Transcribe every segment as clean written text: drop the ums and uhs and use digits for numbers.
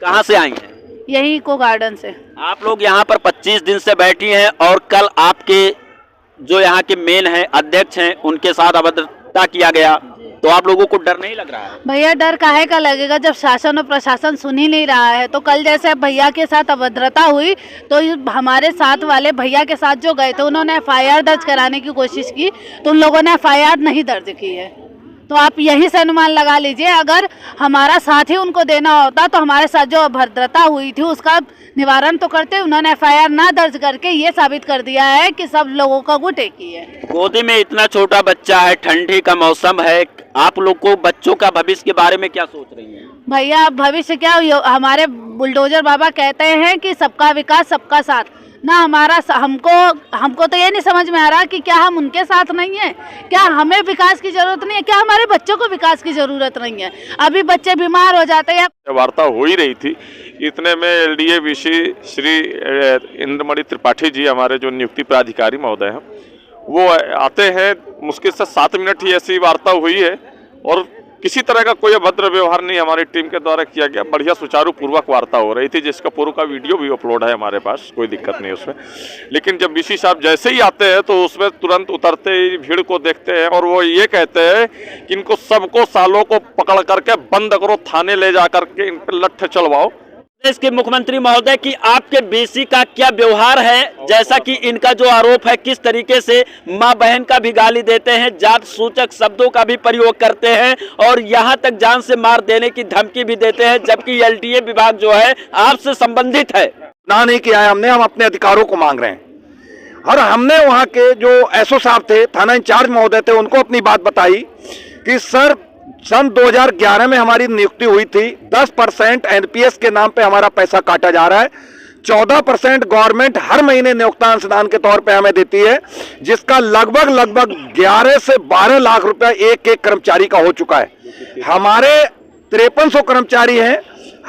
कहाँ से आई हैं? यही को गार्डन से। आप लोग यहाँ पर 25 दिन से बैठी हैं और कल आपके जो यहाँ के मेन हैं, अध्यक्ष हैं, उनके साथ अभद्रता किया गया, तो आप लोगों को डर नहीं लग रहा है? भैया डर काहे का लगेगा जब शासन और प्रशासन सुन ही नहीं रहा है। तो कल जैसे भैया के साथ अभद्रता हुई तो हमारे साथ वाले भैया के साथ जो गए थे उन्होंने एफआईआर दर्ज कराने की कोशिश की, तो उन लोगों ने एफआईआर नहीं दर्ज की है। तो आप यहीं से अनुमान लगा लीजिए, अगर हमारा साथ ही उनको देना होता तो हमारे साथ जो अभद्रता हुई थी उसका निवारण तो करते। उन्होंने एफआईआर ना दर्ज करके ये साबित कर दिया है कि सब लोगों का गुट एक ही है। गोदी में इतना छोटा बच्चा है, ठंडी का मौसम है, आप लोग को बच्चों का भविष्य के बारे में क्या सोच रही हैं? भैया भविष्य क्या, हमारे बुलडोजर बाबा कहते हैं कि सबका विकास सबका साथ ना। हमारा हमको तो ये नहीं समझ में आ रहा कि क्या हम उनके साथ नहीं है, क्या हमें विकास की जरूरत नहीं है, क्या हमारे बच्चों को विकास की जरूरत नहीं है? अभी बच्चे बीमार हो जाते हैं। वार्ता हो ही रही थी, इतने में एलडीए वीसी श्री इंद्रमणि त्रिपाठी जी, हमारे जो नियुक्ति प्राधिकारी महोदय हैं, वो आते हैं। मुश्किल से 7 मिनट ही ऐसी वार्ता हुई है और किसी तरह का कोई अभद्र व्यवहार नहीं हमारी टीम के द्वारा किया गया। बढ़िया सुचारू पूर्वक वार्ता हो रही थी, जिसका पूर्व का वीडियो भी अपलोड है हमारे पास, कोई दिक्कत नहीं उसमें। लेकिन जब बीसी साहब जैसे ही आते हैं तो उसमें तुरंत उतरते ही भीड़ को देखते हैं और वो ये कहते हैं कि इनको सबको सालों को पकड़ करके बंद करो, थाने ले जा करके इन पर लठ चलवाओ। प्रदेश के मुख्यमंत्री महोदय की आपके बीसी का क्या व्यवहार है, जैसा कि इनका जो आरोप है, किस तरीके से मां बहन का भी गाली देते हैं, जात सूचक शब्दों का भी प्रयोग करते हैं और यहां तक जान से मार देने की धमकी भी देते हैं, जबकि एलडीए विभाग जो है आपसे संबंधित है। ना नहीं किया है हमने, हम अपने अधिकारों को मांग रहे हैं। और हमने वहां के जो एसओ साहब थे, थाना इंचार्ज महोदय थे, उनको अपनी बात बताई कि सर सन 2011 में हमारी नियुक्ति हुई थी, 10% एनपीएस के नाम पे हमारा पैसा काटा जा रहा है, 14% गवर्नमेंट हर महीने नियोक्ता अंशदान के तौर पे हमें देती है, जिसका लगभग 11 से 12 लाख रुपया एक एक कर्मचारी का हो चुका है। हमारे 5300 कर्मचारी हैं,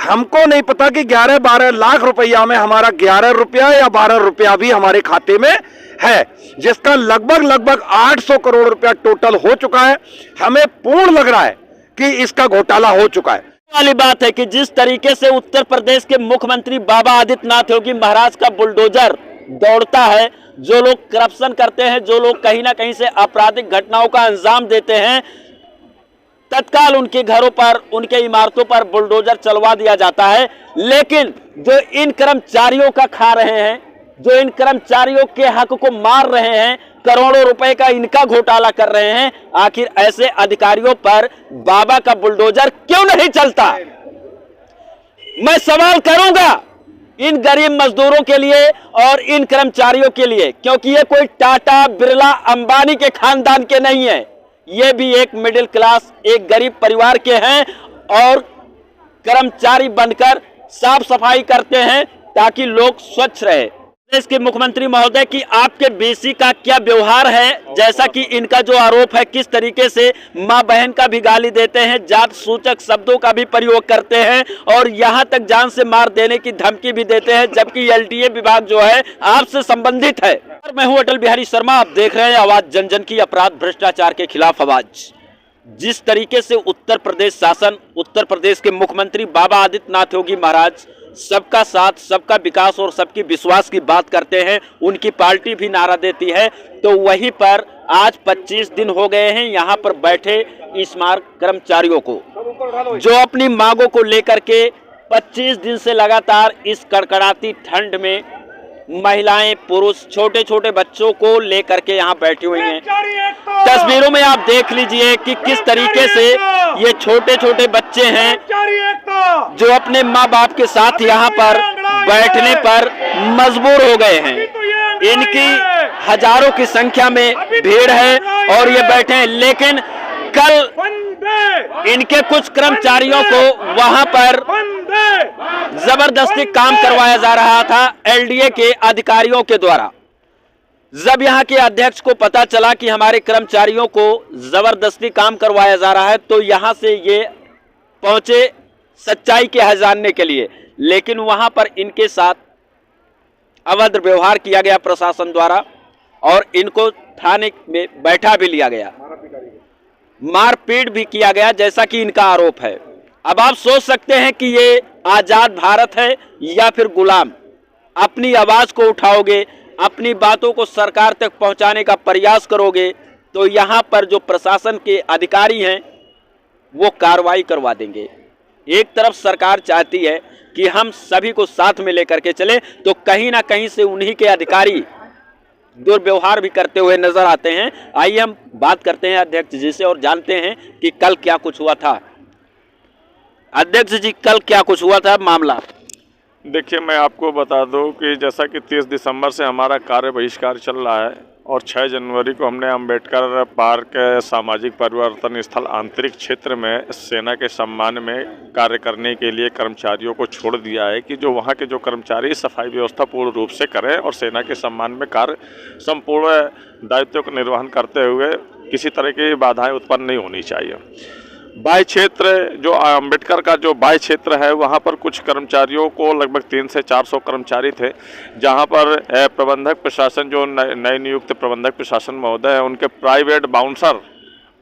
हमको नहीं पता कि 11-12 लाख रुपया में हमारा 11 रुपया या 12 रुपया भी हमारे खाते में है, जिसका लगभग 800 करोड़ रुपया टोटल हो चुका है। हमें पूर्ण लग रहा है कि इसका घोटाला हो चुका है। वाली बात है कि जिस तरीके से उत्तर प्रदेश के मुख्यमंत्री बाबा आदित्यनाथ योगी महाराज का बुलडोजर दौड़ता है, जो लोग करप्शन करते हैं, जो लोग कहीं ना कहीं से आपराधिक घटनाओं का अंजाम देते हैं, तत्काल उनके घरों पर, उनके इमारतों पर बुलडोजर चलवा दिया जाता है। लेकिन जो इन कर्मचारियों का खा रहे हैं, जो इन कर्मचारियों के हक को मार रहे हैं, करोड़ों रुपए का इनका घोटाला कर रहे हैं, आखिर ऐसे अधिकारियों पर बाबा का बुलडोजर क्यों नहीं चलता? मैं सवाल करूंगा इन गरीब मजदूरों के लिए और इन कर्मचारियों के लिए, क्योंकि ये कोई टाटा, बिरला, अंबानी के खानदान के नहीं है, ये भी एक मिडिल क्लास, एक गरीब परिवार के हैं और कर्मचारी बनकर साफ सफाई करते हैं ताकि लोग स्वच्छ रहे। प्रदेश के मुख्यमंत्री महोदय की आपके बीसी का क्या व्यवहार है, जैसा कि इनका जो आरोप है, किस तरीके से मां बहन का भी गाली देते हैं, जात सूचक शब्दों का भी प्रयोग करते हैं और यहां तक जान से मार देने की धमकी भी देते हैं, जबकि एलडीए विभाग जो है आपसे संबंधित है। और मैं हूं अटल बिहारी शर्मा, आप देख रहे हैं आवाज जन जन की, अपराध भ्रष्टाचार के खिलाफ आवाज। जिस तरीके से उत्तर प्रदेश शासन, उत्तर प्रदेश के मुख्यमंत्री बाबा आदित्यनाथ योगी महाराज सबका साथ, सबका विकास और सबकी विश्वास की बात करते हैं, उनकी पार्टी भी नारा देती है, तो वहीं पर आज 25 दिन हो गए हैं यहाँ पर बैठे स्मारक कर्मचारियों को, जो अपनी मांगों को लेकर के 25 दिन से लगातार इस कड़कड़ाती ठंड में महिलाएं, पुरुष, छोटे छोटे बच्चों को लेकर के यहाँ बैठी हुई हैं। तस्वीरों में आप देख लीजिए कि किस तरीके से ये छोटे छोटे बच्चे हैं जो अपने माँ बाप के साथ यहाँ पर बैठने पर मजबूर हो गए हैं। इनकी हजारों की संख्या में भीड़ है और ये बैठे हैं, लेकिन कल इनके कुछ कर्मचारियों को वहां पर जबरदस्ती काम करवाया जा रहा था एलडीए के अधिकारियों के द्वारा। जब यहाँ के अध्यक्ष को पता चला कि हमारे कर्मचारियों को जबरदस्ती काम करवाया जा रहा है, तो यहाँ से ये पहुंचे सच्चाई के हल जानने के लिए, लेकिन वहां पर इनके साथ अभद्र व्यवहार किया गया प्रशासन द्वारा और इनको थाने में बैठा भी लिया गया, मारपीट भी किया गया, जैसा कि इनका आरोप है। अब आप सोच सकते हैं कि ये आजाद भारत है या फिर गुलाम। अपनी आवाज को उठाओगे, अपनी बातों को सरकार तक पहुंचाने का प्रयास करोगे तो यहाँ पर जो प्रशासन के अधिकारी हैं वो कार्रवाई करवा देंगे। एक तरफ सरकार चाहती है कि हम सभी को साथ में लेकर के चलें, तो कहीं ना कहीं से उन्हीं के अधिकारी दुर्व्यवहार भी करते हुए नजर आते हैं। आइए हम बात करते हैं अध्यक्ष जी से और जानते हैं कि कल क्या कुछ हुआ था। अध्यक्ष जी, कल क्या कुछ हुआ था मामला? देखिए, मैं आपको बता दूं कि जैसा कि 30 दिसंबर से हमारा कार्य बहिष्कार चल रहा है और 6 जनवरी को हमने अंबेडकर पार्क सामाजिक परिवर्तन स्थल आंतरिक क्षेत्र में सेना के सम्मान में कार्य करने के लिए कर्मचारियों को छोड़ दिया है कि जो वहां के जो कर्मचारी सफाई व्यवस्था पूर्ण रूप से करें और सेना के सम्मान में कार्य संपूर्ण दायित्व का निर्वहन करते हुए किसी तरह की बाधाएं उत्पन्न नहीं होनी चाहिए। बाह्य क्षेत्र, जो अंबेडकर का जो बाह्य क्षेत्र है, वहाँ पर कुछ कर्मचारियों को लगभग 300 से 400 कर्मचारी थे, जहाँ पर प्रबंधक प्रशासन, जो नए नियुक्त प्रबंधक प्रशासन महोदय है, उनके प्राइवेट बाउंसर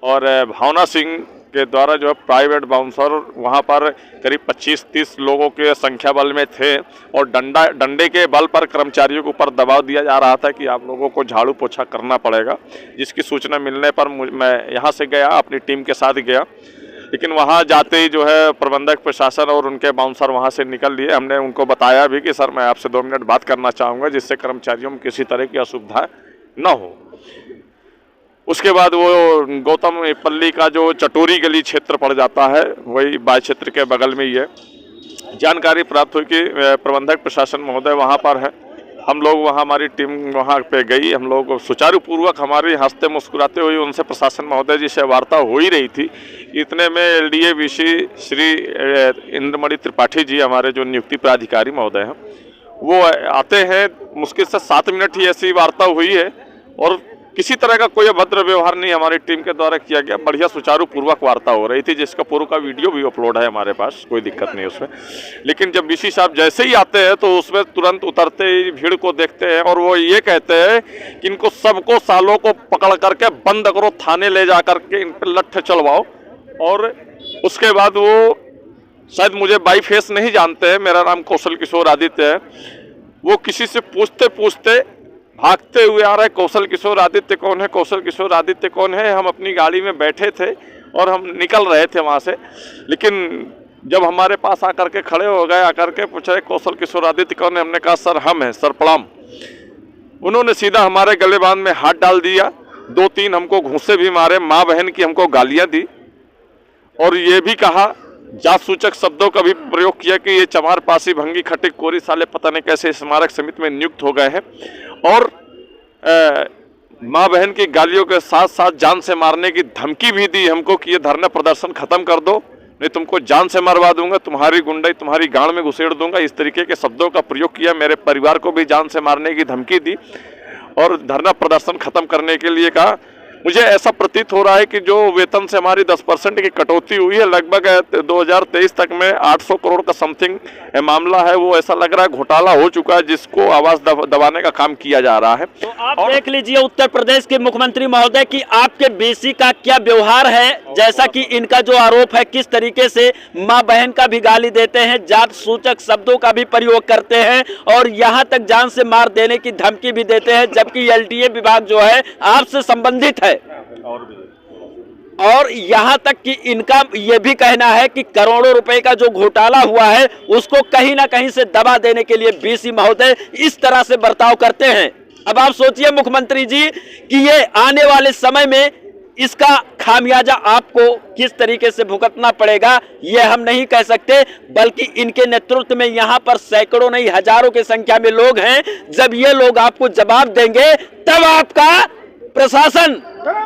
और भावना सिंह के द्वारा जो है प्राइवेट बाउंसर वहाँ पर करीब 25-30 लोगों के संख्या बल में थे और डंडे के बल पर कर्मचारियों के ऊपर दबाव दिया जा रहा था कि आप लोगों को झाड़ू पोछा करना पड़ेगा। जिसकी सूचना मिलने पर मैं यहाँ से गया, अपनी टीम के साथ गया, लेकिन वहाँ जाते ही जो है प्रबंधक प्रशासन और उनके बाउंसर वहाँ से निकल लिए। हमने उनको बताया भी कि सर मैं आपसे 2 मिनट बात करना चाहूँगा जिससे कर्मचारियों में किसी तरह की असुविधा न हो। उसके बाद वो गौतम पल्ली का जो चटोरी गली क्षेत्र पड़ जाता है, वही बाह्य क्षेत्र के बगल में ही है। जानकारी प्राप्त हुई कि प्रबंधक प्रशासन महोदय वहाँ पर है। हम लोग वहाँ, हमारी टीम वहाँ पे गई। हम लोग सुचारू पूर्वक हमारे हंसते मुस्कुराते हुए उनसे प्रशासन महोदय जी से वार्ता हो ही रही थी। इतने में एलडीए वीसी श्री इंद्रमणि त्रिपाठी जी, हमारे जो नियुक्ति प्राधिकारी महोदय हैं, वो आते हैं। मुश्किल से 7 मिनट ही ऐसी वार्ता हुई है और किसी तरह का कोई अभद्र व्यवहार नहीं हमारी टीम के द्वारा किया गया। बढ़िया सुचारू पूर्वक वार्ता हो रही थी, जिसका पूर्व का वीडियो भी अपलोड है हमारे पास, कोई दिक्कत नहीं उसमें। लेकिन जब बीसी साहब जैसे ही आते हैं तो उसमें तुरंत उतरते ही भीड़ को देखते हैं और वो ये कहते हैं कि इनको सबको, सालों को पकड़ करके बंद करो, थाने ले जा करके इन पर लट्ठ चलवाओ। और उसके बाद वो, शायद मुझे बाई फेस नहीं जानते हैं, मेरा नाम कौशल किशोर आदित्य है, वो किसी से पूछते पूछते भागते हुए आ रहा है, कौशल किशोर आदित्य कौन है, कौशल किशोर आदित्य कौन है। हम अपनी गाड़ी में बैठे थे और हम निकल रहे थे वहाँ से, लेकिन जब हमारे पास आकर के खड़े हो गए, आकर के पूछा कौशल किशोर आदित्य कौन है, हमने कहा सर हम हैं, सर प्रणाम। उन्होंने सीधा हमारे गले बांध में हाथ डाल दिया, 2-3 हमको घूंसे भी मारे, माँ बहन की हमको गालियाँ दी और ये भी कहा, जात सूचक शब्दों का भी प्रयोग किया कि ये चमार, पासी, भंगी, खटिक, कोरी साले पता नहीं कैसे स्मारक समिति में नियुक्त हो गए हैं। और माँ बहन की गालियों के साथ साथ जान से मारने की धमकी भी दी हमको कि ये धरना प्रदर्शन खत्म कर दो, नहीं तुमको जान से मरवा दूंगा, तुम्हारी गुंडाई तुम्हारी गांड में घुसेड़ दूंगा। इस तरीके के शब्दों का प्रयोग किया। मेरे परिवार को भी जान से मारने की धमकी दी और धरना प्रदर्शन खत्म करने के लिए कहा। मुझे ऐसा प्रतीत हो रहा है कि जो वेतन से हमारी 10% की कटौती हुई है, लगभग 2023 तक में 800 करोड़ का समथिंग मामला है, वो ऐसा लग रहा है घोटाला हो चुका है, जिसको आवाज दबाने का काम किया जा रहा है। तो आप देख लीजिए उत्तर प्रदेश के मुख्यमंत्री महोदय की आपके बीसी का क्या व्यवहार है, जैसा कि इनका जो आरोप है, किस तरीके से माँ बहन का भी गाली देते हैं, जात सूचक शब्दों का भी प्रयोग करते हैं और यहाँ तक जान से मार देने की धमकी भी देते हैं, जबकि एलडीए विभाग जो है आपसे संबंधित है। और यहाँ तक कि इनका यह भी कहना है कि करोड़ों रुपए का जो घोटाला हुआ है उसको कहीं ना कहीं से दबा देने के लिए बीसी महोदय इस तरह से बर्ताव करते हैं। अब आप सोचिए मुख्यमंत्री जी कि ये आने वाले समय में इसका खामियाजा आपको किस तरीके से भुगतना पड़ेगा, ये हम नहीं कह सकते, बल्कि इनके नेतृत्व में यहाँ पर सैकड़ों नहीं हजारों की संख्या में लोग हैं। जब ये लोग आपको जवाब देंगे तब आपका प्रशासन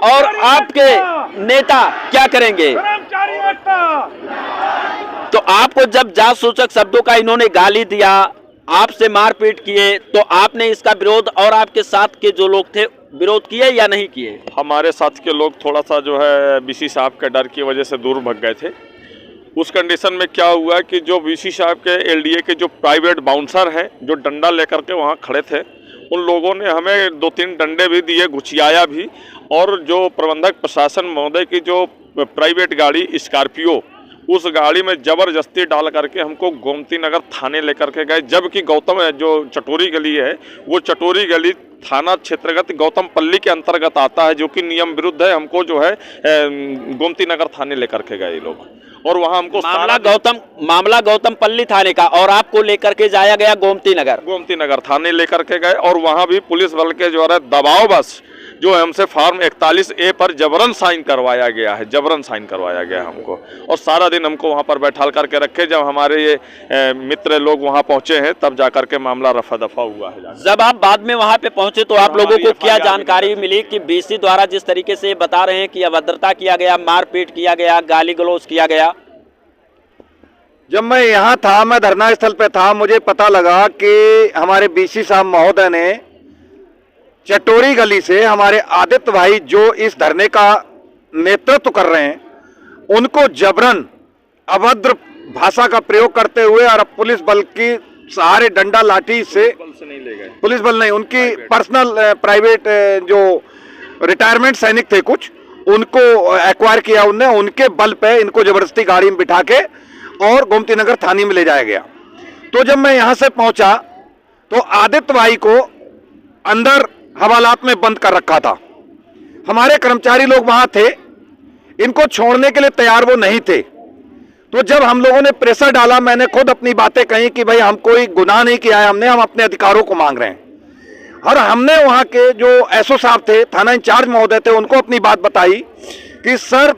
और आपके नेता क्या करेंगे। तो आपको जब जात सूचक शब्दों का इन्होंने गाली दिया, आपसे मारपीट किए, तो आपने इसका विरोध और आपके साथ के जो लोग थे विरोध किए या नहीं किए? हमारे साथ के लोग थोड़ा सा जो है बीसी साहब के डर की वजह से दूर भाग गए थे। उस कंडीशन में क्या हुआ कि जो बीसी साहब के एलडीए के जो प्राइवेट बाउंसर हैं, जो डंडा लेकर के वहाँ खड़े थे, उन लोगों ने हमें 2-3 डंडे भी दिए, घुचियाया भी। और जो प्रबंधक प्रशासन महोदय की जो प्राइवेट गाड़ी स्कॉर्पियो, उस गाड़ी में जबरदस्ती डाल करके हमको गोमती नगर थाने लेकर के गए, जबकि गौतम जो चटोरी गली है वो चटोरी गली थाना क्षेत्रगत गौतम पल्ली के अंतर्गत आता है, जो कि नियम विरुद्ध है। हमको जो है गोमती नगर थाने लेकर के गए लोग, और वहाँ हमको मामला गौतम पल्ली थाने का, और आपको लेकर के जाया गया गोमती नगर थाने लेकर के गए, और वहाँ भी पुलिस बल के द्वारा दबाव बस जो हमसे फॉर्म 41A पर जबरन साइन करवाया गया हमको, और सारा दिन हमको वहाँ पर बैठाल करके रखे। जब हमारे ये मित्र लोग वहाँ पहुँचे हैं तब जाकर के मामला रफा दफा हुआ है। जब आप बाद में वहाँ पे पहुँचे तो आप लोगों को क्या जानकारी मिली कि BC द्वारा जिस तरीके से बता रहे हैं कि अभद्रता किया गया, मारपीट किया गया, गाली गलौज किया गया? जब मैं यहाँ था, मैं धरना स्थल पे था, मुझे पता लगा कि हमारे BC साहब महोदय ने चटोरी गली से हमारे आदित्य भाई जो इस धरने का नेतृत्व कर रहे हैं, उनको जबरन अभद्र भाषा का प्रयोग करते हुए और पुलिस बल की सहारे डंडा लाठी से नहीं ले गए। पुलिस बल नहीं, उनकी पर्सनल प्राइवेट जो रिटायरमेंट सैनिक थे कुछ, उनको एक्वायर किया उनने, उनके बल पे इनको जबरदस्ती गाड़ी में बिठा के और गोमती नगर थाने में ले जाया गया। तो जब मैं यहां से पहुंचा तो आदित्य भाई को अंदर हवालात में बंद कर रखा था। हमारे कर्मचारी लोग वहां थे, इनको छोड़ने के लिए तैयार वो नहीं थे। तो जब हम लोगों ने प्रेशर डाला, मैंने खुद अपनी बातें कही कि भाई हम कोई गुनाह नहीं किया है, हम अपने अधिकारों को मांग रहे हैं। और हमने वहां के जो SO साहब थे, थाना इंचार्ज महोदय थे, उनको अपनी बात बताई कि सर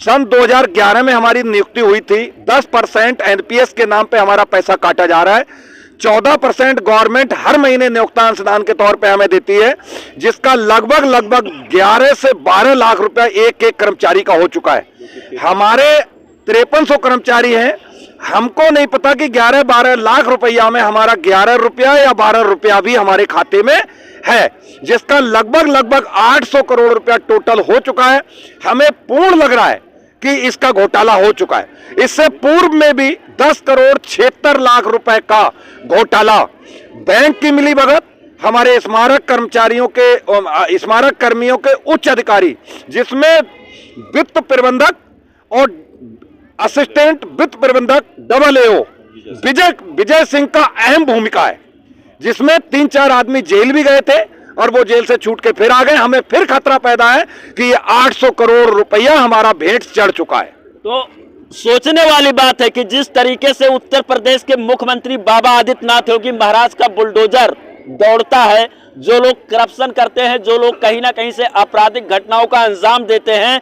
सन 2011 में हमारी नियुक्ति हुई थी, 10% NPS के नाम पे हमारा पैसा काटा जा रहा है, 14% गवर्नमेंट हर महीने नियोक्ता अंशदान के तौर पे हमें देती है, जिसका लगभग 11 से 12 लाख रुपया एक कर्मचारी का हो चुका है। हमारे 5300 कर्मचारी हैं, हमको नहीं पता कि 11-12 लाख रुपया में हमारा 11 रुपया या 12 रुपया भी हमारे खाते में है, जिसका लगभग 800 करोड़ रुपया टोटल हो चुका है। हमें पूर्ण लग रहा है कि इसका घोटाला हो चुका है। इससे पूर्व में भी 10 करोड़ 76 लाख रुपए का घोटाला, बैंक की मिलीभगत, हमारे स्मारक कर्मचारियों के, स्मारक कर्मियों के उच्च अधिकारी, जिसमें वित्त प्रबंधक और असिस्टेंट वित्त प्रबंधक AO विजय सिंह का अहम भूमिका है, जिसमें 3-4 आदमी जेल भी गए थे और वो जेल से छूट के फिर आ गए। हमें फिर खतरा पैदा है कि ये 800 करोड़ रुपया हमारा भेंट चढ़ चुका है। तो सोचने वाली बात है कि जिस तरीके से उत्तर प्रदेश के मुख्यमंत्री बाबा आदित्यनाथ योगी महाराज का बुलडोजर दौड़ता है, जो लोग करप्शन करते हैं, जो लोग कहीं ना कहीं से आपराधिक घटनाओं का अंजाम देते हैं,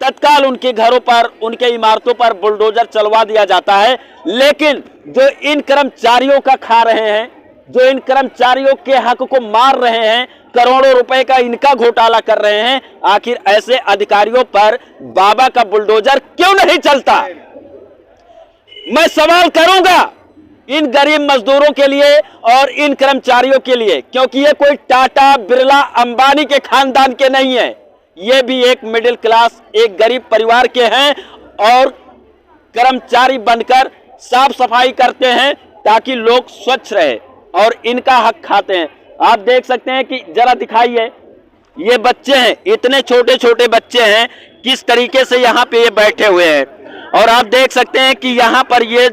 तत्काल उनके घरों पर, उनके इमारतों पर बुलडोजर चलवा दिया जाता है। लेकिन जो इन कर्मचारियों का खा रहे हैं, जो इन कर्मचारियों के हक को मार रहे हैं, करोड़ों रुपए का इनका घोटाला कर रहे हैं, आखिर ऐसे अधिकारियों पर बाबा का बुलडोजर क्यों नहीं चलता? मैं सवाल करूंगा इन गरीब मजदूरों के लिए और इन कर्मचारियों के लिए, क्योंकि ये कोई टाटा, बिरला, अंबानी के खानदान के नहीं है। ये भी एक मिडिल क्लास, एक गरीब परिवार के हैं और कर्मचारी बनकर साफ सफाई करते हैं ताकि लोग स्वच्छ रहे, और इनका हक खाते हैं। आप देख सकते हैं कि जरा दिखाइए, ये बच्चे हैं, इतने छोटे छोटे बच्चे हैं, किस तरीके से यहाँ पे ये बैठे हुए हैं। और आप देख सकते हैं कि यहाँ पर ये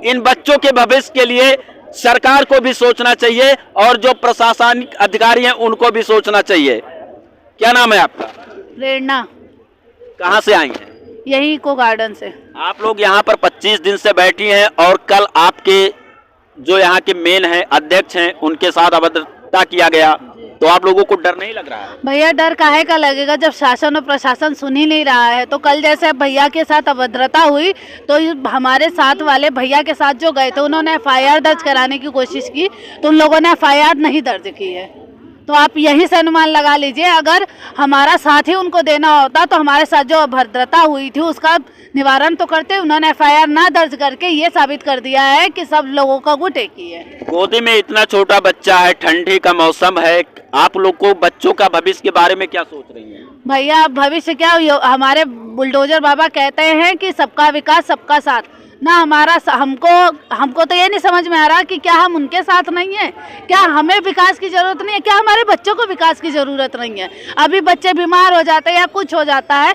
इन बच्चों के भविष्य के लिए सरकार को भी सोचना चाहिए और जो प्रशासनिक अधिकारी हैं उनको भी सोचना चाहिए। क्या नाम है आपका? प्रेरणा। कहाँ से आई हैं? यही को गार्डन से। आप लोग यहाँ पर 25 दिन से बैठी हैं और कल आपके जो यहाँ के मेन हैं, अध्यक्ष हैं, उनके साथ अभद्रता किया गया, तो आप लोगों को डर नहीं लग रहा है? भैया डर काहे का लगेगा जब शासन और प्रशासन सुन ही नहीं रहा है। तो कल जैसे भैया के साथ अभद्रता हुई तो हमारे साथ वाले भैया के साथ जो गए थे उन्होंने FIR दर्ज कराने की कोशिश की, तो उन लोगों ने FIR नहीं दर्ज की है। तो आप यहीं से अनुमान लगा लीजिए, अगर हमारा साथ ही उनको देना होता तो हमारे साथ जो अभद्रता हुई थी उसका निवारण तो करते। उन्होंने FIR ना दर्ज करके ये साबित कर दिया है कि सब लोगों का गुट एक ही है। गोदी में इतना छोटा बच्चा है, ठंडी का मौसम है, आप लोग को बच्चों का भविष्य के बारे में क्या सोच रही हैं? भैया भविष्य क्या, हमारे बुलडोजर बाबा कहते हैं कि सबका विकास सबका साथ ना, हमारा हमको तो ये नहीं समझ में आ रहा कि क्या हम उनके साथ नहीं है, क्या हमें विकास की जरूरत नहीं है, क्या हमारे बच्चों को विकास की जरूरत नहीं है। अभी बच्चे बीमार हो जाते हैं या कुछ हो जाता है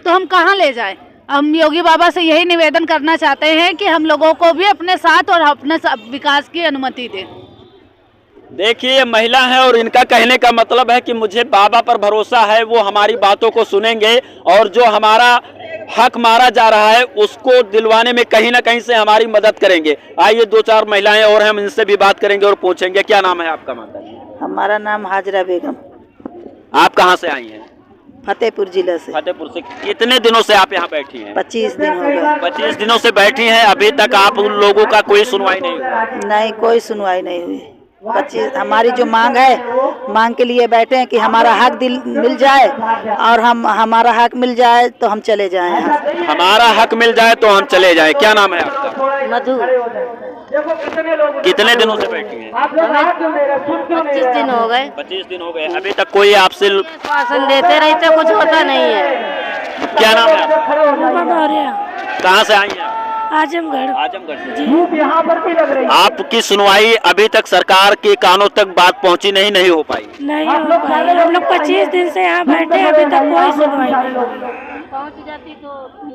तो हम कहाँ ले जाएं? हम योगी बाबा से यही निवेदन करना चाहते हैं कि हम लोगों को भी अपने साथ और अपने विकास की अनुमति दें। देखिए ये महिला है और इनका कहने का मतलब है कि मुझे बाबा पर भरोसा है, वो हमारी बातों को सुनेंगे और जो हमारा हक मारा जा रहा है उसको दिलवाने में कहीं ना कहीं से हमारी मदद करेंगे। आइए 2-4 महिलाएं और हम इनसे भी बात करेंगे और पूछेंगे। क्या नाम है आपका माता जी? हमारा नाम हाजरा बेगम। आप कहाँ से आई हैं? फतेहपुर जिला से। फतेहपुर से। कितने दिनों से आप यहाँ बैठी हैं? 25 दिन हो गए। 25 दिनों से बैठी हैं, अभी तक आप उन लोगों का कोई सुनवाई नहीं हुआ? नहीं, कोई सुनवाई नहीं हुई। 25 हमारी जो मांग है, मांग के लिए बैठे हैं कि हमारा हक मिल जाए और हमारा हक मिल जाए तो हम चले जाएं यहाँ से। हमारा हक मिल जाए तो हम चले जाएं। क्या नाम है आपका? मधु। कितने दिनों से बैठी हैं? 25 दिन हो गए। 25 दिन हो गए, अभी तक कोई आपसे शासन देते रहते, कुछ होता नहीं है। क्या नाम है आपका? कहाँ से आई हैं? आजमगढ़। आजमगढ़ से। आपकी सुनवाई अभी तक सरकार के कानों तक बात पहुंची नहीं हो पाई? नहीं हो पाई। हम लोग 25 दिन से यहाँ बैठे, अभी तक कोई सुनवाई नहीं हुई।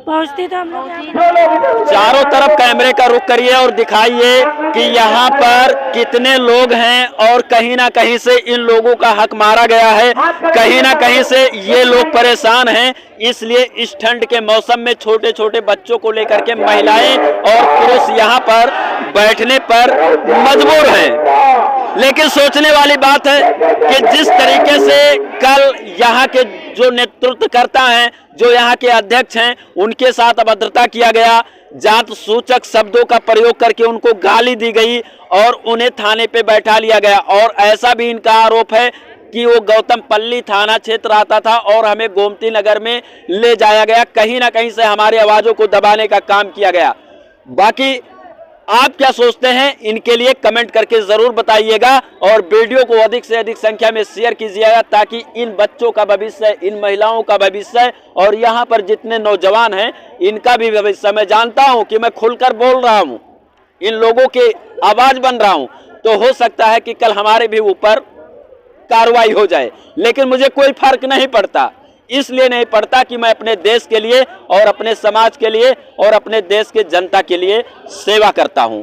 पहुँचती तो हम लोग चारों तरफ कैमरे का रुख करिए और दिखाइए कि यहाँ पर कितने लोग हैं और कहीं ना कहीं से इन लोगों का हक मारा गया है, कहीं ना कहीं से ये लोग परेशान हैं। इसलिए इस ठंड के मौसम में छोटे छोटे बच्चों को लेकर के महिलाएं और पुरुष यहाँ पर बैठने पर मजबूर हैं। लेकिन सोचने वाली बात है कि जिस तरीके से कल यहाँ के जो नेतृत्वकर्ता हैं, जो यहाँ के अध्यक्ष हैं, उनके साथ अभद्रता किया गया, जात सूचक शब्दों का प्रयोग करके उनको गाली दी गई और उन्हें थाने पे बैठा लिया गया। और ऐसा भी इनका आरोप है कि वो गौतम पल्ली थाना क्षेत्र आता था और हमें गोमती नगर में ले जाया गया। कहीं ना कहीं से हमारी आवाजों को दबाने का काम किया गया। बाकी आप क्या सोचते हैं, इनके लिए कमेंट करके जरूर बताइएगा और वीडियो को अधिक से अधिक संख्या में शेयर कीजिएगा ताकि इन बच्चों का भविष्य, इन महिलाओं का भविष्य और यहाँ पर जितने नौजवान हैं इनका भी भविष्य। मैं जानता हूँ कि मैं खुलकर बोल रहा हूँ, इन लोगों के आवाज बन रहा हूँ, तो हो सकता है कि कल हमारे भी ऊपर कार्रवाई हो जाए, लेकिन मुझे कोई फर्क नहीं पड़ता। इसलिए नहीं पड़ता कि मैं अपने देश के लिए और अपने समाज के लिए और अपने देश के जनता के लिए सेवा करता हूं।